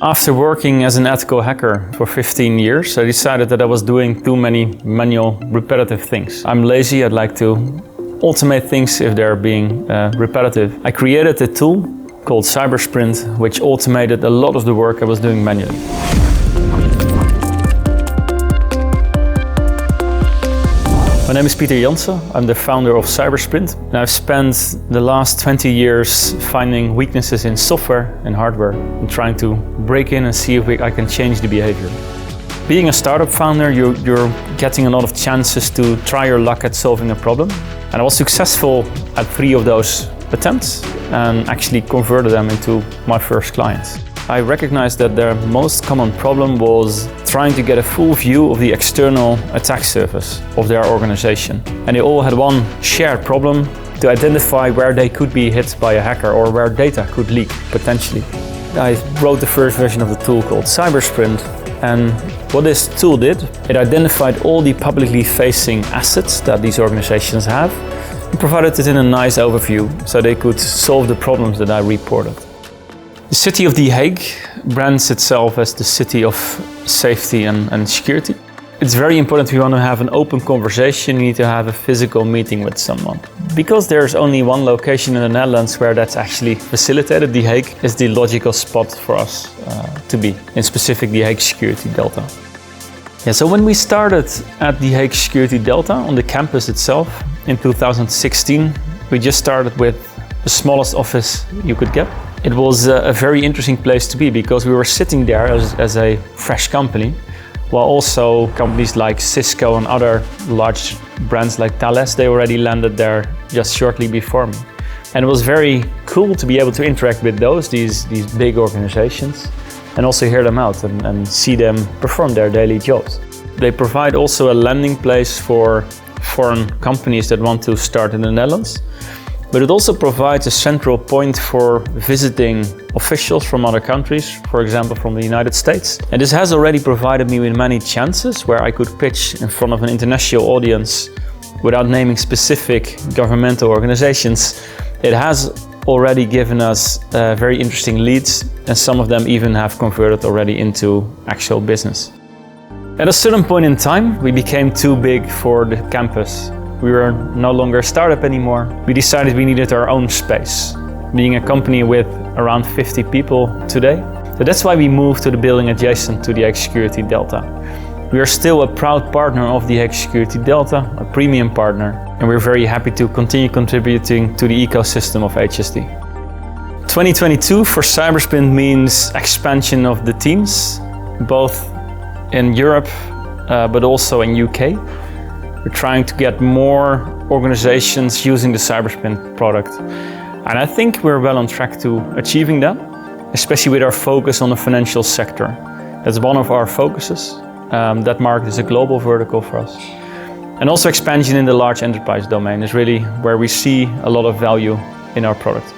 After working as an ethical hacker for 15 years, I decided that I was doing too many manual, repetitive things. I'm lazy, I'd like to automate things if they're being repetitive. I created a tool called Cybersprint, which automated a lot of the work I was doing manually. My name is Pieter Jansen. I'm the founder of Cybersprint, and I've spent the last 20 years finding weaknesses in software and hardware and trying to break in and see if I can change the behavior. Being a startup founder, you're getting a lot of chances to try your luck at solving a problem. And I was successful at 3 of those attempts and actually converted them into my first clients. I recognized that their most common problem was trying to get a full view of the external attack surface of their organization. And they all had one shared problem to identify where they could be hit by a hacker or where data could leak, potentially. I wrote the first version of the tool called Cybersprint, and what this tool did, it identified all the publicly facing assets that these organizations have and provided it in a nice overview so they could solve the problems that I reported. The city of The Hague brands itself as the city of safety and security. It's very important if you want to have an open conversation, you need to have a physical meeting with someone. Because there's only one location in the Netherlands where that's actually facilitated, The Hague is the logical spot for us to be, in specific The Hague Security Delta. Yeah, so when we started at The Hague Security Delta on the campus itself in 2016, we just started with the smallest office you could get. It was a very interesting place to be because we were sitting there as a fresh company, while also companies like Cisco and other large brands like Thales, they already landed there just shortly before me. And it was very cool to be able to interact with these big organizations and also hear them out and see them perform their daily jobs. They provide also a landing place for foreign companies that want to start in the Netherlands. But it also provides a central point for visiting officials from other countries, for example from the United States. And this has already provided me with many chances where I could pitch in front of an international audience without naming specific governmental organizations. It has already given us very interesting leads, and some of them even have converted already into actual business. At a certain point in time, we became too big for the campus. We were no longer a startup anymore. We decided we needed our own space, being a company with around 50 people today. So that's why we moved to the building adjacent to the Hague Security Delta. We are still a proud partner of the Hague Security Delta, a premium partner, and we're very happy to continue contributing to the ecosystem of HSD. 2022 for Cybersprint means expansion of the teams, both in Europe, but also in UK. We're trying to get more organizations using the Cybersprint product. And I think we're well on track to achieving that, especially with our focus on the financial sector. That's one of our focuses. That market is a global vertical for us. And also expansion in the large enterprise domain is really where we see a lot of value in our product.